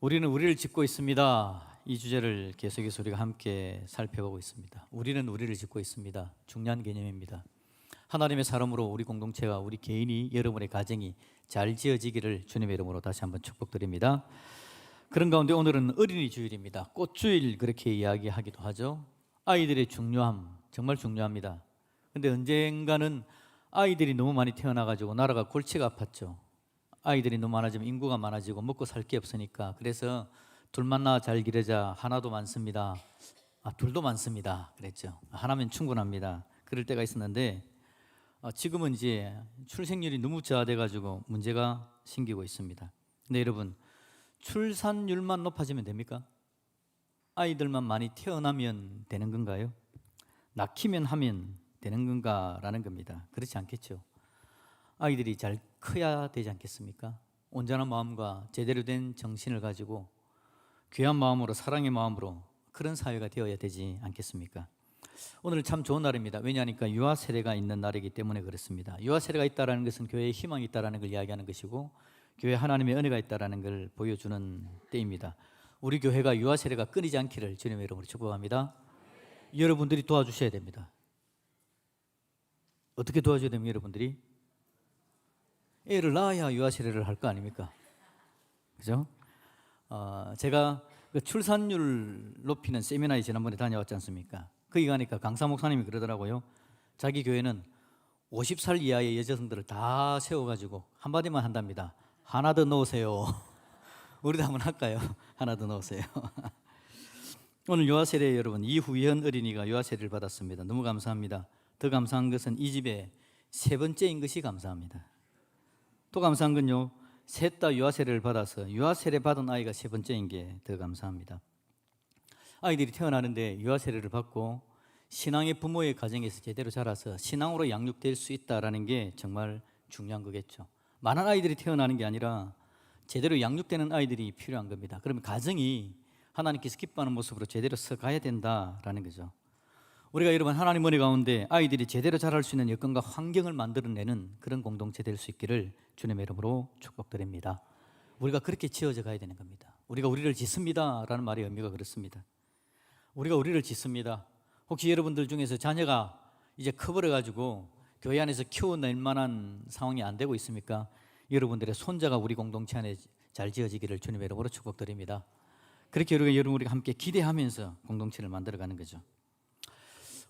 우리는 우리를 짓고 있습니다. 이 주제를 계속해서 우리가 함께 살펴보고 있습니다. 우리는 우리를 짓고 있습니다. 중요한 개념입니다. 하나님의 사람으로 우리 공동체와 우리 개인이, 여러분의 가정이 잘 지어지기를 주님의 이름으로 다시 한번 축복드립니다. 그런 가운데 오늘은 어린이 주일입니다. 꽃주일 그렇게 이야기하기도 하죠. 아이들의 중요함 정말 중요합니다. 근데 언젠가는 아이들이 너무 많이 태어나가지고 나라가 골치가 아팠죠. 아이들이 너무 많아지면 인구가 많아지고 먹고 살 게 없으니까. 그래서 둘만 낳아 잘 기르자. 하나도 많습니다. 둘도 많습니다. 그랬죠. 하나면 충분합니다. 그럴 때가 있었는데 지금은 이제 출생률이 너무 저하돼가지고 문제가 생기고 있습니다. 근데 여러분, 출산율만 높아지면 됩니까? 아이들만 많이 태어나면 되는 건가요? 낳기만 하면 되는 건가라는 겁니다. 그렇지 않겠죠. 아이들이 잘 커야 되지 않겠습니까? 온전한 마음과 제대로 된 정신을 가지고 귀한 마음으로, 사랑의 마음으로 그런 사회가 되어야 되지 않겠습니까? 오늘 참 좋은 날입니다. 왜냐하니까 유아 세례가 있는 날이기 때문에 그렇습니다. 유아 세례가 있다는 것은 교회에 희망이 있다는 걸 이야기하는 것이고, 교회에 하나님의 은혜가 있다는 걸 보여주는 때입니다. 우리 교회가 유아 세례가 끊이지 않기를 주님의 이름으로 축복합니다. 여러분들이 도와주셔야 됩니다. 어떻게 도와줘야 됩니까? 여러분들이 애를 낳아야 유아 세례를 할 거 아닙니까? 그죠? 제가 그 출산율 높이는 세미나에 지난번에 다녀왔지 않습니까? 거기 가니까 강사 목사님이 그러더라고요. 자기 교회는 50살 이하의 여자성들을 다 세워가지고 한마디만 한답니다. 하나 더 넣으세요. 우리도 한번 할까요? 하나 더 넣으세요. 오늘 유아 세례 여러분, 이후연 어린이가 유아 세례를 받았습니다. 너무 감사합니다. 더 감사한 것은 이 집에 세 번째인 것이 감사합니다. 또 감사한 건요, 셋 다 유아 세례를 받아서 유아 세례 받은 아이가 세 번째인 게 더 감사합니다. 아이들이 태어나는데 유아 세례를 받고 신앙의 부모의 가정에서 제대로 자라서 신앙으로 양육될 수 있다라는 게 정말 중요한 거겠죠. 많은 아이들이 태어나는 게 아니라 제대로 양육되는 아이들이 필요한 겁니다. 그러면 가정이 하나님께서 기뻐하는 모습으로 제대로 서가야 된다라는 거죠. 우리가 여러분, 하나님 은혜 가운데 아이들이 제대로 자랄 수 있는 여건과 환경을 만들어내는 그런 공동체 될 수 있기를 주님의 이름으로 축복드립니다. 우리가 그렇게 지어져 가야 되는 겁니다. 우리가 우리를 짓습니다 라는 말의 의미가 그렇습니다. 우리가 우리를 짓습니다. 혹시 여러분들 중에서 자녀가 이제 커버려가지고 교회 안에서 키워낼 만한 상황이 안 되고 있습니까? 여러분들의 손자가 우리 공동체 안에 잘 지어지기를 주님의 이름으로 축복드립니다. 그렇게 우리가 함께 기대하면서 공동체를 만들어가는 거죠.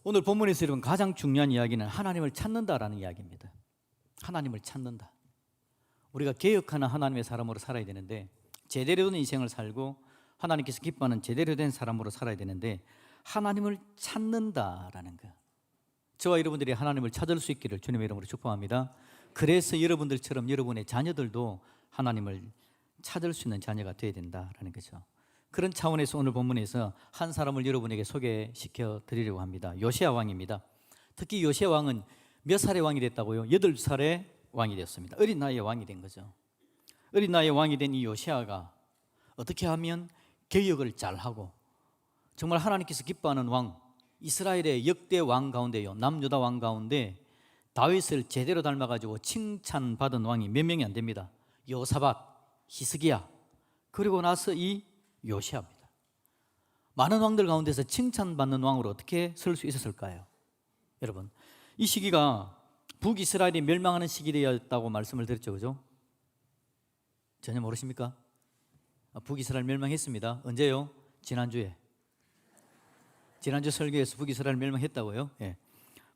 오늘 본문에서 여러분 가장 중요한 이야기는 하나님을 찾는다라는 이야기입니다. 하나님을 찾는다. 우리가 개혁하는 하나님의 사람으로 살아야 되는데, 제대로 된 인생을 살고 하나님께서 기뻐하는 제대로 된 사람으로 살아야 되는데, 하나님을 찾는다라는 거. 저와 여러분들이 하나님을 찾을 수 있기를 주님의 이름으로 축복합니다. 그래서 여러분들처럼 여러분의 자녀들도 하나님을 찾을 수 있는 자녀가 되어야 된다라는 거죠. 그런 차원에서 오늘 본문에서 한 사람을 여러분에게 소개시켜 드리려고 합니다. 요시야 왕입니다. 특히 요시야 왕은 몇 살의 왕이 됐다고요? 8살의 왕이 되었습니다. 어린 나이에 왕이 된 거죠. 어린 나이에 왕이 된 이 요시야가 어떻게 하면 개혁을 잘하고 정말 하나님께서 기뻐하는 왕, 이스라엘의 역대 왕 가운데요, 남유다 왕 가운데 다윗을 제대로 닮아가지고 칭찬받은 왕이 몇 명이 안 됩니다. 여호사밧, 히스기야, 그리고 나서 이 요시야입니다. 많은 왕들 가운데서 칭찬받는 왕으로 어떻게 설 수 있었을까요? 여러분, 이 시기가 북이스라엘이 멸망하는 시기였다고 말씀을 드렸죠, 그죠? 전혀 모르십니까? 북이스라엘 멸망했습니다. 언제요? 지난주 설교에서 북이스라엘 멸망했다고요? 예.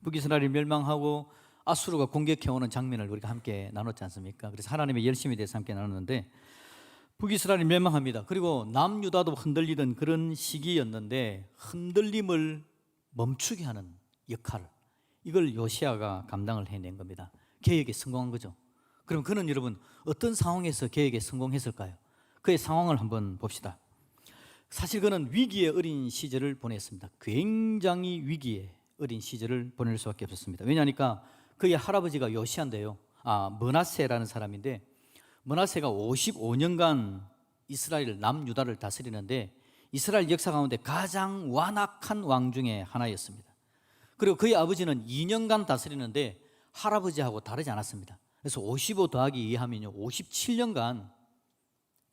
북이스라엘이 멸망하고 아수르가 공격해오는 장면을 우리가 함께 나눴지 않습니까? 그래서 하나님의 열심에 대해서 함께 나눴는데, 북이스라엘이 멸망합니다. 그리고 남유다도 흔들리던 그런 시기였는데, 흔들림을 멈추게 하는 역할, 이걸 요시야가 감당을 해낸 겁니다. 개혁에 성공한 거죠. 그럼 그는 여러분 어떤 상황에서 개혁에 성공했을까요? 그의 상황을 한번 봅시다. 사실 그는 위기의 어린 시절을 보냈습니다. 굉장히 위기의 어린 시절을 보낼 수밖에 없었습니다. 왜냐하니까 그의 할아버지가 요시야인데요, 므낫세라는 사람인데, 므낫세가 55년간 이스라엘 남유다를 다스리는데 이스라엘 역사 가운데 가장 완악한 왕 중에 하나였습니다. 그리고 그의 아버지는 2년간 다스리는데 할아버지하고 다르지 않았습니다. 그래서 55 더하기 2 하면요 57년간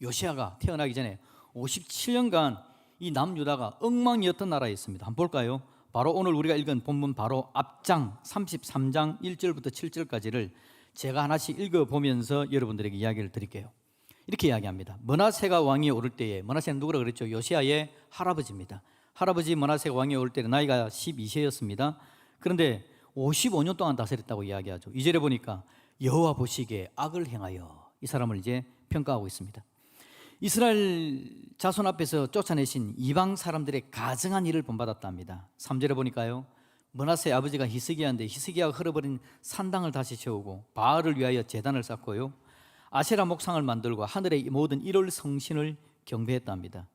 요시아가 태어나기 전에 57년간 이 남유다가 엉망이었던 나라였습니다. 한번 볼까요? 바로 오늘 우리가 읽은 본문 바로 앞장 33장 1절부터 7절까지를 제가 하나씩 읽어보면서 여러분들에게 이야기를 드릴게요. 이렇게 이야기합니다. 므낫세가 왕위에 오를 때에, 므낫세는 누구라 그랬죠? 요시아의 할아버지입니다. 할아버지 므낫세가 왕위에 오를 때는 나이가 12세였습니다. 그런데 55년 동안 다스렸다고 이야기하죠. 2절에 보니까 여호와 보시기에 악을 행하여, 이 사람을 이제 평가하고 있습니다. 이스라엘 자손 앞에서 쫓아내신 이방 사람들의 가증한 일을 본받았답니다. 3절에 보니까요, 므낫세의 아버지가 히스기야인데 히스기야가 흘러버린 산당을 다시 채우고 바알을 위하여 제단을 쌓고요, 아세라 목상을 만들고 하늘의 모든 일월 성신을 경배했답니다.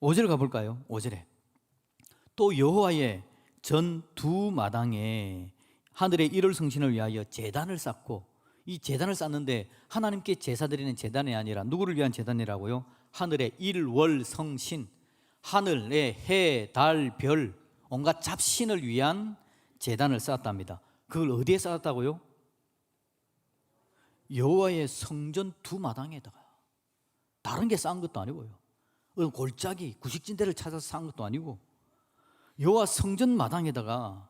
5절 가볼까요? 5절에 또 여호와의 전 두 마당에 하늘의 일월 성신을 위하여 제단을 쌓고, 이 제단을 쌓는데 하나님께 제사 드리는 제단이 아니라 누구를 위한 제단이라고요? 하늘의 일월 성신, 하늘의 해, 달, 별, 온갖 잡신을 위한 제단을 쌓았답니다. 그걸 어디에 쌓았다고요? 여호와의 성전 두 마당에다가. 다른 게 쌓은 것도 아니고요, 골짜기 구식진대를 찾아서 쌓은 것도 아니고 여호와 성전 마당에다가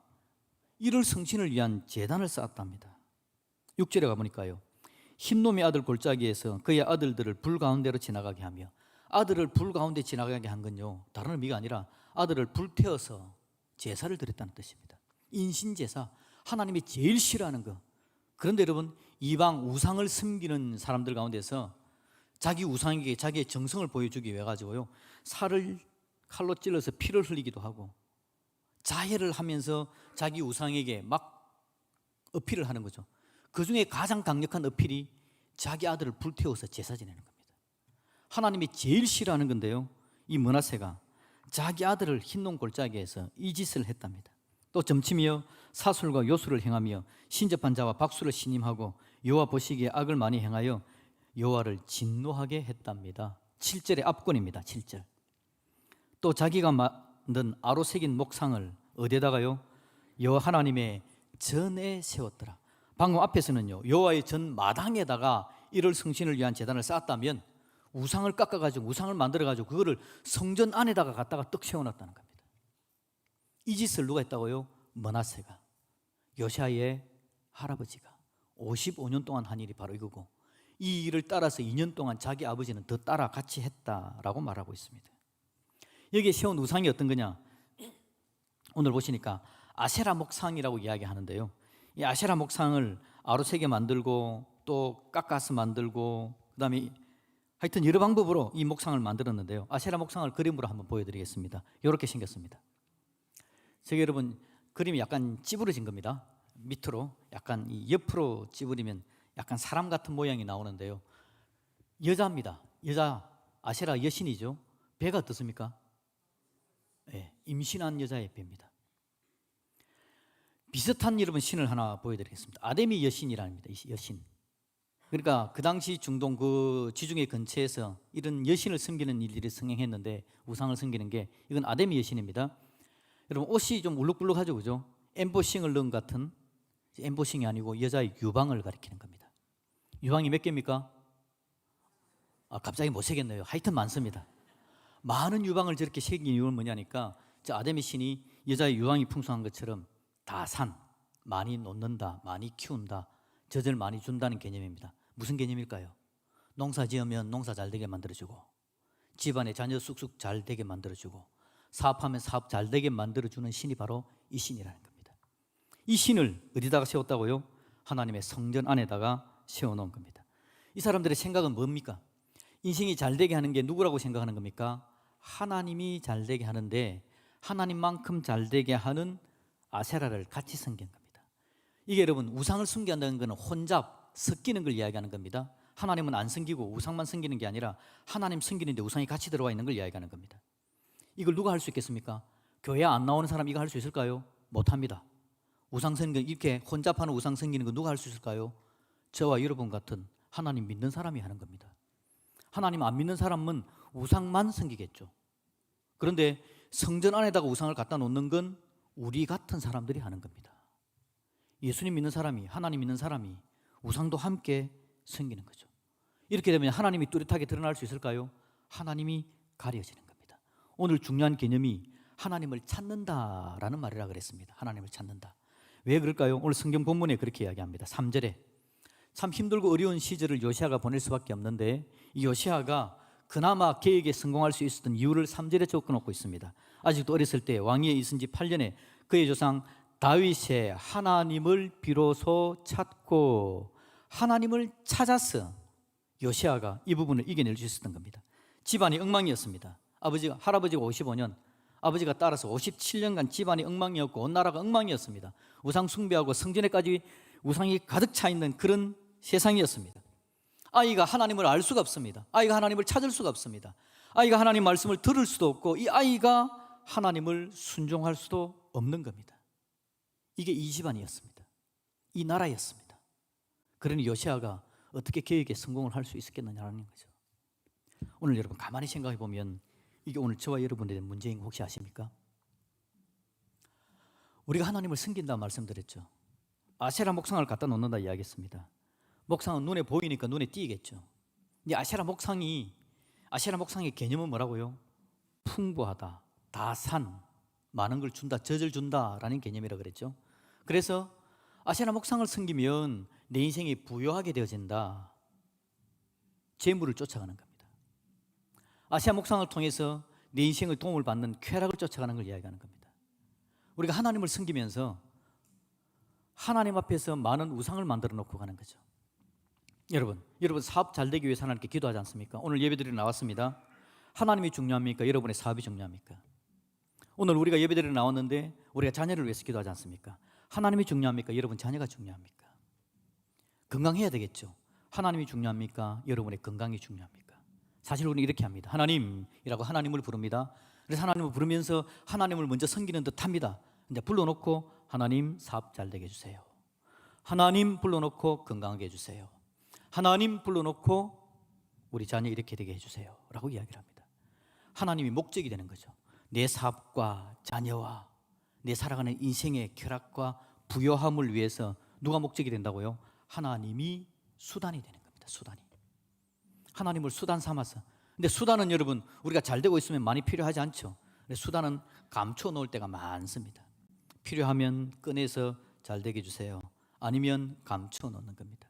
일월 성신을 위한 제단을 쌓았답니다. 6절에 가보니까요, 흰놈의 아들 골짜기에서 그의 아들들을 불 가운데로 지나가게 하며, 아들을 불 가운데 지나가게 한 건요, 다른 의미가 아니라 아들을 불태워서 제사를 드렸다는 뜻입니다. 인신제사, 하나님이 제일 싫어하는 거. 그런데 여러분, 이방 우상을 섬기는 사람들 가운데서 자기 우상에게 자기의 정성을 보여주기 위해 가지고요, 살을 칼로 찔러서 피를 흘리기도 하고 자해를 하면서 자기 우상에게 막 어필을 하는 거죠. 그 중에 가장 강력한 어필이 자기 아들을 불태워서 제사 지내는 겁니다. 하나님이 제일 싫어하는 건데요, 이 므낫세가 자기 아들을 흰놈 골짜기에서 이 짓을 했답니다. 또 점치며 사술과 요술을 행하며 신접한 자와 박수를 신임하고 여호와 보시기에 악을 많이 행하여 여호와를 진노하게 했답니다. 7절의 앞권입니다. 7절. 또 자기가 만든 아로 새긴 목상을 어디에다가요? 여호와 하나님의 전에 세웠더라. 방금 앞에서는요, 여호와의 전 마당에다가 일월 성신을 위한 제단을 쌓았다면 우상을 깎아가지고 우상을 만들어가지고 그거를 성전 안에다가 갖다가 떡 세워놨다는 겁니다. 이 짓을 누가 했다고요? 므낫세가, 요시아의 할아버지가 55년 동안 한 일이 바로 이거고, 이 일을 따라서 2년 동안 자기 아버지는 더 따라 같이 했다라고 말하고 있습니다. 여기에 세운 우상이 어떤 거냐? 오늘 보시니까 아세라 목상이라고 이야기하는데요, 이 아세라 목상을 아로새게 만들고 또 깎아서 만들고 그다음에 하여튼 여러 방법으로 이 목상을 만들었는데요, 아세라 목상을 그림으로 한번 보여드리겠습니다. 이렇게 생겼습니다. 저기 여러분, 그림이 약간 찌부러진 겁니다. 밑으로 약간 이 옆으로 찌부리면 약간 사람 같은 모양이 나오는데요, 여자입니다. 여자, 아세라 여신이죠. 배가 어떻습니까? 네, 임신한 여자의 배입니다. 비슷한 여러분 신을 하나 보여드리겠습니다. 아데미 여신이랍니다. 여신. 그러니까 그 당시 중동 그 지중해 근처에서 이런 여신을 섬기는 일들이 성행했는데, 우상을 섬기는 게, 이건 아데미 여신입니다. 여러분, 옷이 좀 울룩불룩하죠, 그죠? 엠보싱을 넣은 같은, 엠보싱이 아니고 여자의 유방을 가리키는 겁니다. 유방이 몇 개입니까? 갑자기 못 세겠네요. 하여튼 많습니다. 많은 유방을 저렇게 새긴 이유는 뭐냐니까, 저 아데미 신이 여자의 유방이 풍성한 것처럼 다산, 많이 놓는다, 많이 키운다, 젖을 많이 준다는 개념입니다. 무슨 개념일까요? 농사 지으면 농사 잘 되게 만들어주고, 집안에 자녀 쑥쑥 잘 되게 만들어주고, 사업하면 사업 잘 되게 만들어주는 신이 바로 이 신이라는 겁니다. 이 신을 어디다가 세웠다고요? 하나님의 성전 안에다가 세워놓은 겁니다. 이 사람들의 생각은 뭡니까? 인생이 잘 되게 하는 게 누구라고 생각하는 겁니까? 하나님이 잘 되게 하는데, 하나님만큼 잘 되게 하는 아세라를 같이 섬긴 겁니다. 이게 여러분, 우상을 섬긴다는 것은 혼잡, 섞이는 걸 이야기하는 겁니다. 하나님은 안 섬기고 우상만 섬기는 게 아니라 하나님 섬기는데 우상이 같이 들어와 있는 걸 이야기하는 겁니다. 이걸 누가 할 수 있겠습니까? 교회 안 나오는 사람 이거 할 수 있을까요? 못합니다. 우상 섬기는, 이렇게 혼잡하는 우상 섬기는 거 누가 할 수 있을까요? 저와 여러분 같은 하나님 믿는 사람이 하는 겁니다. 하나님 안 믿는 사람은 우상만 섬기겠죠. 그런데 성전 안에다가 우상을 갖다 놓는 건 우리 같은 사람들이 하는 겁니다. 예수님 믿는 사람이, 하나님 믿는 사람이 우상도 함께 섬기는 거죠. 이렇게 되면 하나님이 뚜렷하게 드러날 수 있을까요? 하나님이 가려지는 겁니다. 오늘 중요한 개념이 하나님을 찾는다라는 말이라 그랬습니다. 하나님을 찾는다. 왜 그럴까요? 오늘 성경 본문에 그렇게 이야기합니다. 3절에 참 힘들고 어려운 시절을 요시아가 보낼 수밖에 없는데 이 요시아가 그나마 계획에 성공할 수 있었던 이유를 3절에 적어놓고 있습니다. 아직도 어렸을 때 왕위에 있은 지 8년에 그의 조상 다윗의 하나님을 비로소 찾고 하나님을 찾아서 요시아가 이 부분을 이겨낼 수 있었던 겁니다. 집안이 엉망이었습니다. 할아버지가 55년, 아버지가 따라서 57년간 집안이 엉망이었고 온 나라가 엉망이었습니다. 우상 숭배하고 성전에까지 우상이 가득 차 있는 그런 세상이었습니다. 아이가 하나님을 알 수가 없습니다. 아이가 하나님을 찾을 수가 없습니다. 아이가 하나님 말씀을 들을 수도 없고 이 아이가 하나님을 순종할 수도 없는 겁니다. 이게 이 집안이었습니다. 이 나라였습니다. 그러니 요시아가 어떻게 계획에 성공을 할 수 있었겠느냐는 거죠. 오늘 여러분 가만히 생각해 보면 이게 오늘 저와 여러분의 문제인 거 혹시 아십니까? 우리가 하나님을 섬긴다고 말씀드렸죠. 아세라 목상을 갖다 놓는다 이야기했습니다. 목상은 눈에 보이니까 눈에 띄겠죠. 근데 아세라 목상의 개념은 뭐라고요? 풍부하다, 다산, 많은 걸 준다, 젖을 준다라는 개념이라 그랬죠. 그래서 아세라 목상을 섬기면 내 인생이 부유하게 되어진다. 재물을 쫓아가는 겁니다. 아세라 목상을 통해서 내 인생의 도움을 받는 쾌락을 쫓아가는 걸 이야기하는 겁니다. 우리가 하나님을 섬기면서 하나님 앞에서 많은 우상을 만들어 놓고 가는 거죠. 여러분 사업 잘 되기 위해서 하나님께 기도하지 않습니까? 오늘 예배드리러 나왔습니다. 하나님이 중요합니까? 여러분의 사업이 중요합니까? 오늘 우리가 예배드리러 나왔는데 우리가 자녀를 위해서 기도하지 않습니까? 하나님이 중요합니까? 여러분 자녀가 중요합니까? 건강해야 되겠죠. 하나님이 중요합니까? 여러분의 건강이 중요합니까? 사실 우리는 이렇게 합니다. 하나님이라고 하나님을 부릅니다. 그래서 하나님을 부르면서 하나님을 먼저 섬기는 듯 합니다. 근데 불러놓고 하나님 사업 잘 되게 해주세요. 하나님 불러놓고 건강하게 해주세요. 하나님 불러놓고 우리 자녀 이렇게 되게 해주세요 라고 이야기를 합니다. 하나님이 목적이 되는 거죠. 내 사업과 자녀와 내 살아가는 인생의 쾌락과 부요함을 위해서 누가 목적이 된다고요? 하나님이 수단이 되는 겁니다. 수단이. 하나님을 수단 삼아서. 근데 수단은 여러분 우리가 잘 되고 있으면 많이 필요하지 않죠. 근데 수단은 감춰 놓을 때가 많습니다. 필요하면 꺼내서 잘 되게 해주세요. 아니면 감춰 놓는 겁니다.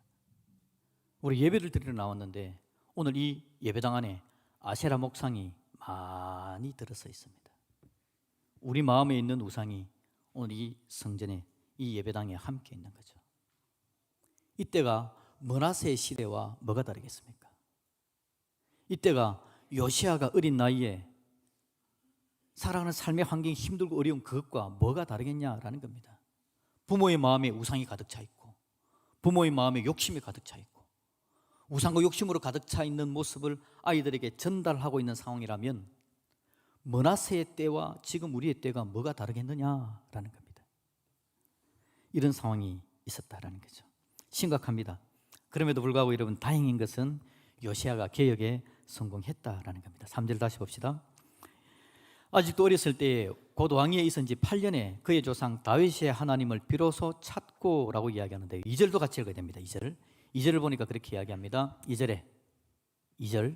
우리 예배를 드리러 나왔는데 오늘 이 예배당 안에 아세라 목상이 많이 들어서 있습니다. 우리 마음에 있는 우상이 오늘 이 성전에 이 예배당에 함께 있는 거죠. 이때가 므낫세의 시대와 뭐가 다르겠습니까? 이때가 요시아가 어린 나이에 살아가는 삶의 환경이 힘들고 어려운 그것과 뭐가 다르겠냐라는 겁니다. 부모의 마음에 우상이 가득 차 있고 부모의 마음에 욕심이 가득 차 있고 우상과 욕심으로 가득 차 있는 모습을 아이들에게 전달하고 있는 상황이라면 므낫세의 때와 지금 우리의 때가 뭐가 다르겠느냐라는 겁니다. 이런 상황이 있었다라는 거죠. 심각합니다. 그럼에도 불구하고 여러분 다행인 것은 요시아가 개혁에 성공했다라는 겁니다. 3절 다시 봅시다. 아직도 어렸을 때 곧 왕위에 있은 지 8년에 그의 조상 다윗의 하나님을 비로소 찾고 라고 이야기하는데 2절도 같이 읽어야 됩니다. 2절을 보니까 그렇게 이야기합니다. 2절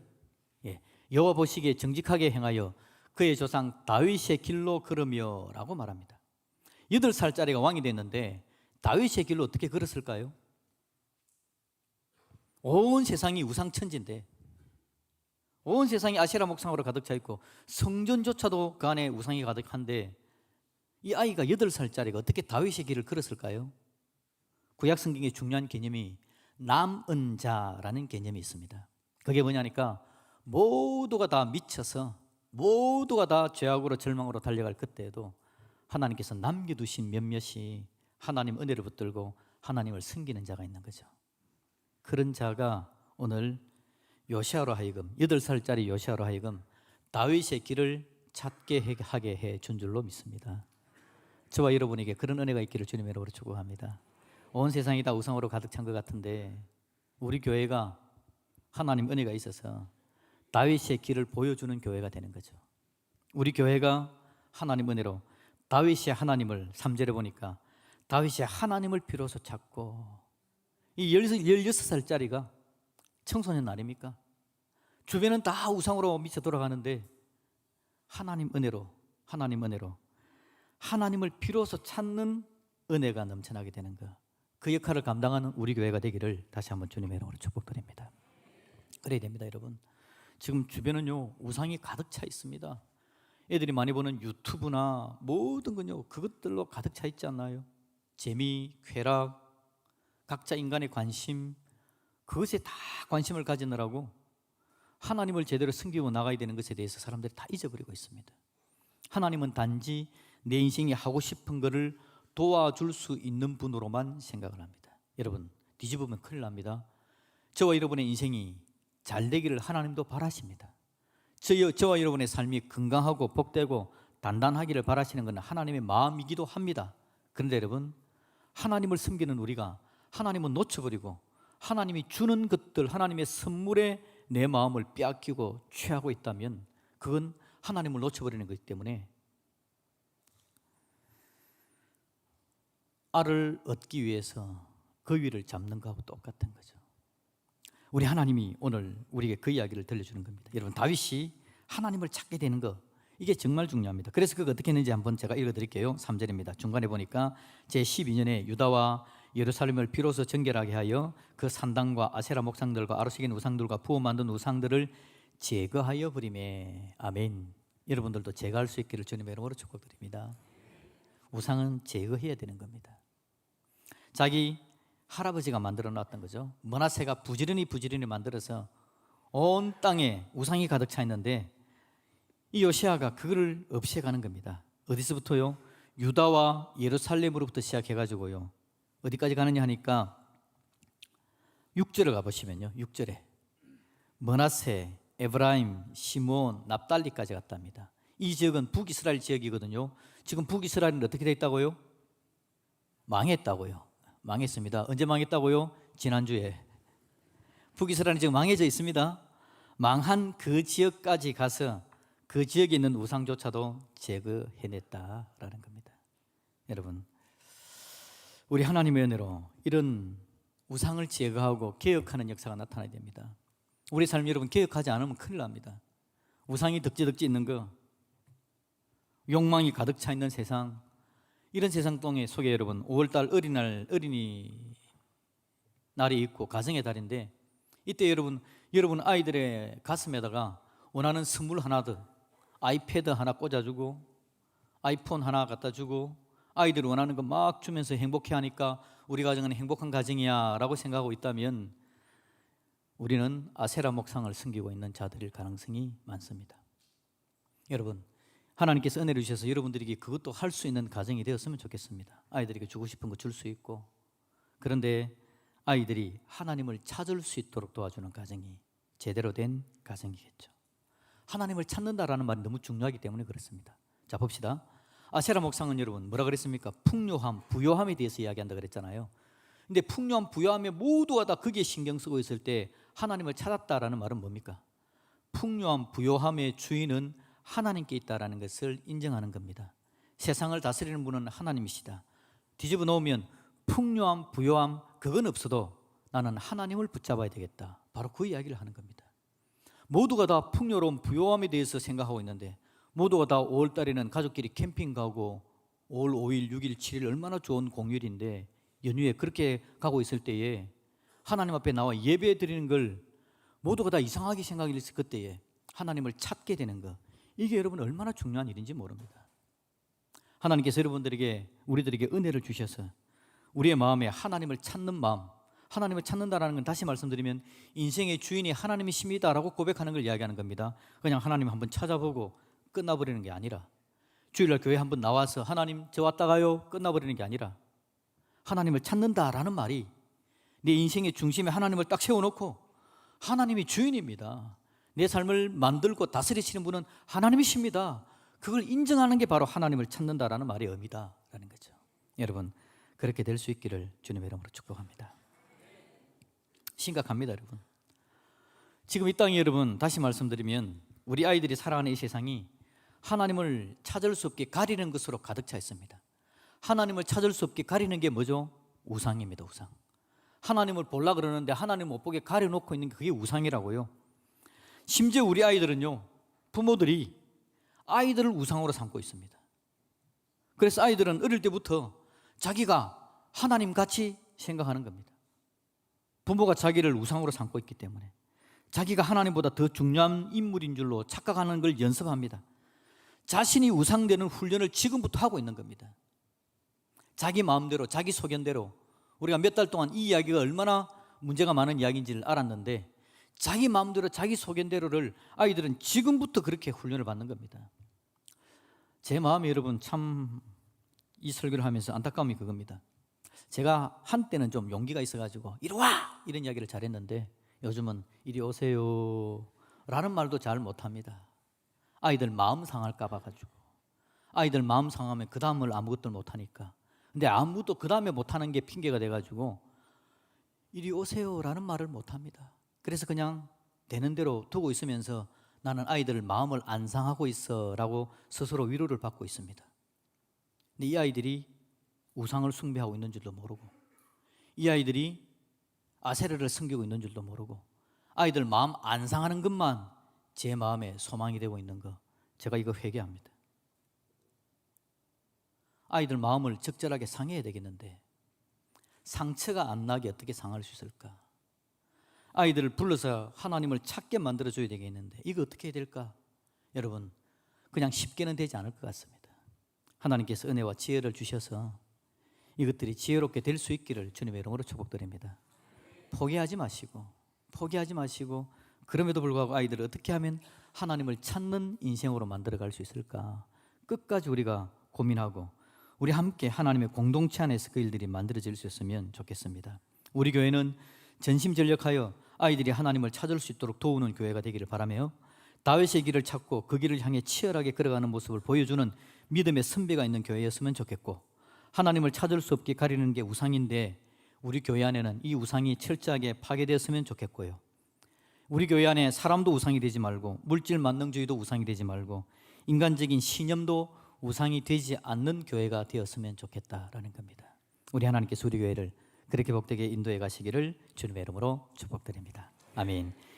여호와 보시기에 정직하게 행하여 그의 조상 다윗의 길로 걸으며 라고 말합니다. 8살짜리가 왕이 됐는데 다윗의 길로 어떻게 걸었을까요? 온 세상이 우상천지인데 온 세상이 아세라 목상으로 가득 차 있고 성전조차도 그 안에 우상이 가득한데 이 아이가 8살짜리가 어떻게 다윗의 길을 걸었을까요? 구약 성경의 중요한 개념이 남은 자라는 개념이 있습니다. 그게 뭐냐니까 모두가 다 미쳐서 모두가 다 죄악으로 절망으로 달려갈 그때에도 하나님께서 남겨두신 몇몇이 하나님 은혜를 붙들고 하나님을 섬기는 자가 있는 거죠. 그런 자가 오늘 요시아로 하여금 8살짜리 요시아로 하여금 다윗의 길을 찾게 하게 해 준 줄로 믿습니다. 저와 여러분에게 그런 은혜가 있기를 주님의 이름으로 축복합니다. 온 세상이 다 우상으로 가득 찬 것 같은데 우리 교회가 하나님 은혜가 있어서 다윗의 길을 보여주는 교회가 되는 거죠. 우리 교회가 하나님 은혜로 다윗의 하나님을 3절에 보니까 다윗의 하나님을 비로소 찾고 이 16살짜리가 청소년 아닙니까? 주변은 다 우상으로 미쳐 돌아가는데 하나님 은혜로 하나님을 비로소 찾는 은혜가 넘쳐나게 되는 것, 그 역할을 감당하는 우리 교회가 되기를 다시 한번 주님의 이름으로 축복드립니다. 그래야 됩니다, 여러분. 지금 주변은요 우상이 가득 차 있습니다. 애들이 많이 보는 유튜브나 모든 건요 그것들로 가득 차 있지 않나요? 재미, 쾌락, 각자 인간의 관심, 그것에 다 관심을 가지느라고 하나님을 제대로 섬기고 나가야 되는 것에 대해서 사람들이 다 잊어버리고 있습니다. 하나님은 단지 내 인생이 하고 싶은 것을 도와줄 수 있는 분으로만 생각을 합니다. 여러분, 뒤집으면 큰일 납니다. 저와 여러분의 인생이 잘 되기를 하나님도 바라십니다. 저와 여러분의 삶이 건강하고 복되고 단단하기를 바라시는 것은 하나님의 마음이기도 합니다. 그런데 여러분, 하나님을 섬기는 우리가 하나님은 놓쳐버리고 하나님이 주는 것들, 하나님의 선물에 내 마음을 빼앗기고 취하고 있다면 그건 하나님을 놓쳐버리는 것이기 때문에 알을 얻기 위해서 그 위를 잡는 것하고 똑같은 거죠. 우리 하나님이 오늘 우리에게 그 이야기를 들려주는 겁니다. 여러분, 다윗이 하나님을 찾게 되는 거, 이게 정말 중요합니다. 그래서 그거 어떻게 했는지 한번 제가 읽어드릴게요. 3절입니다. 중간에 보니까 제12년에 유다와 예루살렘을 비로소 정결하게 하여 그 산당과 아세라 목상들과 아로새긴 우상들과 부어 만든 우상들을 제거하여 버리매. 아멘. 여러분들도 제거할 수 있기를 주님의 이름으로 축복드립니다. 우상은 제거해야 되는 겁니다. 자기 할아버지가 만들어 놨던 거죠. 므낫세가 부지런히 만들어서 온 땅에 우상이 가득 차 있는데 이 요시아가 그거를 없애가는 겁니다. 어디서부터요? 유다와 예루살렘으로부터 시작해가지고요, 어디까지 가느냐 하니까 6절을 가보시면요, 6절에 므낫세, 에브라임, 시므온, 납달리까지 갔답니다. 이 지역은 북이스라엘 지역이거든요. 지금 북이스라엘은 어떻게 되어 있다고요? 망했다고요. 망했습니다. 언제 망했다고요? 지난주에. 북이스라엘은 지금 망해져 있습니다. 망한 그 지역까지 가서 그 지역에 있는 우상조차도 제거해냈다라는 겁니다. 여러분, 우리 하나님의 은혜로 이런 우상을 제거하고 개혁하는 역사가 나타나야 됩니다. 우리 삶 여러분, 개혁하지 않으면 큰일 납니다. 우상이 덕지덕지 있는 거, 욕망이 가득 차 있는 세상, 이런 세상 속에 여러분, 5월달 어린이 날이 있고 가정의 달인데, 이때 여러분 아이들의 가슴에다가 원하는 선물 하나들, 아이패드 하나 꽂아주고 아이폰 하나 갖다 주고 아이들이 원하는 거 막 주면서 행복해 하니까 우리 가정은 행복한 가정이야 라고 생각하고 있다면 우리는 아세라 목상을 섬기고 있는 자들일 가능성이 많습니다. 여러분, 하나님께서 은혜를 주셔서 여러분들에게 그것도 할 수 있는 가정이 되었으면 좋겠습니다. 아이들에게 주고 싶은 거 줄 수 있고, 그런데 아이들이 하나님을 찾을 수 있도록 도와주는 가정이 제대로 된 가정이겠죠. 하나님을 찾는다라는 말이 너무 중요하기 때문에 그렇습니다. 자, 봅시다. 아세라 목상은 여러분 뭐라 그랬습니까? 풍요함, 부요함에 대해서 이야기한다 그랬잖아요. 근데 풍요함, 부요함에 모두가 다 거기에 신경 쓰고 있을 때 하나님을 찾았다라는 말은 뭡니까? 풍요함, 부요함의 주인은 하나님께 있다라는 것을 인정하는 겁니다. 세상을 다스리는 분은 하나님이시다. 뒤집어 놓으면 풍요함, 부요함 그건 없어도 나는 하나님을 붙잡아야 되겠다. 바로 그 이야기를 하는 겁니다. 모두가 다 풍요로운 부요함에 대해서 생각하고 있는데, 모두가 다 5월달에는 가족끼리 캠핑 가고 5월 5일, 6일, 7일 얼마나 좋은 공휴일인데 연휴에 그렇게 가고 있을 때에 하나님 앞에 나와 예배 드리는 걸 모두가 다 이상하게 생각했을 그때에 하나님을 찾게 되는 것, 이게 여러분 얼마나 중요한 일인지 모릅니다. 하나님께서 여러분들에게, 우리들에게 은혜를 주셔서 우리의 마음에 하나님을 찾는 마음, 하나님을 찾는다라는 건 다시 말씀드리면 인생의 주인이 하나님이십니다라고 고백하는 걸 이야기하는 겁니다. 그냥 하나님 한번 찾아보고 끝나버리는 게 아니라, 주일날 교회 한번 나와서 하나님 저 왔다 가요 끝나버리는 게 아니라, 하나님을 찾는다라는 말이 내 인생의 중심에 하나님을 딱 세워놓고 하나님이 주인입니다, 내 삶을 만들고 다스리시는 분은 하나님이십니다, 그걸 인정하는 게 바로 하나님을 찾는다라는 말의 의미다라는 거죠. 여러분, 그렇게 될 수 있기를 주님의 이름으로 축복합니다. 심각합니다, 여러분. 지금 이 땅에 여러분, 다시 말씀드리면 우리 아이들이 살아가는 이 세상이 하나님을 찾을 수 없게 가리는 것으로 가득 차 있습니다. 하나님을 찾을 수 없게 가리는 게 뭐죠? 우상입니다, 우상. 하나님을 보려고 그러는데 하나님 못 보게 가려놓고 있는 게 그게 우상이라고요. 심지어 우리 아이들은요, 부모들이 아이들을 우상으로 삼고 있습니다. 그래서 아이들은 어릴 때부터 자기가 하나님 같이 생각하는 겁니다. 부모가 자기를 우상으로 삼고 있기 때문에 자기가 하나님보다 더 중요한 인물인 줄로 착각하는 걸 연습합니다. 자신이 우상되는 훈련을 지금부터 하고 있는 겁니다. 자기 마음대로, 자기 소견대로. 우리가 몇 달 동안 이 이야기가 얼마나 문제가 많은 이야기인지를 알았는데 자기 마음대로, 자기 소견대로를 아이들은 지금부터 그렇게 훈련을 받는 겁니다. 제 마음이 여러분 참 이 설교를 하면서 안타까움이 그겁니다. 제가 한때는 좀 용기가 있어가지고 이리 와! 이런 이야기를 잘했는데 요즘은 이리 오세요 라는 말도 잘 못합니다. 아이들 마음 상할까 봐가지고. 아이들 마음 상하면 그 다음을 아무것도 못하니까. 근데 아무도 그 다음에 못하는 게 핑계가 돼가지고 이리 오세요 라는 말을 못합니다. 그래서 그냥 되는 대로 두고 있으면서 나는 아이들 마음을 안 상하고 있어 라고 스스로 위로를 받고 있습니다. 근데 이 아이들이 우상을 숭배하고 있는 줄도 모르고, 이 아이들이 아세라를 섬기고 있는 줄도 모르고, 아이들 마음 안 상하는 것만 제 마음에 소망이 되고 있는 거, 제가 이거 회개합니다. 아이들 마음을 적절하게 상해야 되겠는데 상처가 안 나게 어떻게 상할 수 있을까? 아이들을 불러서 하나님을 찾게 만들어줘야 되겠는데 이거 어떻게 해야 될까? 여러분, 그냥 쉽게는 되지 않을 것 같습니다. 하나님께서 은혜와 지혜를 주셔서 이것들이 지혜롭게 될 수 있기를 주님의 이름으로 축복드립니다. 포기하지 마시고 그럼에도 불구하고 아이들을 어떻게 하면 하나님을 찾는 인생으로 만들어갈 수 있을까? 끝까지 우리가 고민하고 우리 함께 하나님의 공동체 안에서 그 일들이 만들어질 수 있으면 좋겠습니다. 우리 교회는 전심전력하여 아이들이 하나님을 찾을 수 있도록 도우는 교회가 되기를 바라며 다윗의 길을 찾고 그 길을 향해 치열하게 걸어가는 모습을 보여주는 믿음의 선배가 있는 교회였으면 좋겠고, 하나님을 찾을 수 없게 가리는 게 우상인데 우리 교회 안에는 이 우상이 철저하게 파괴되었으면 좋겠고요. 우리 교회 안에 사람도 우상이 되지 말고 물질 만능주의도 우상이 되지 말고 인간적인 신념도 우상이 되지 않는 교회가 되었으면 좋겠다라는 겁니다. 우리 하나님께서 우리 교회를 그렇게 복되게 인도해 가시기를 주님의 이름으로 축복드립니다. 아멘.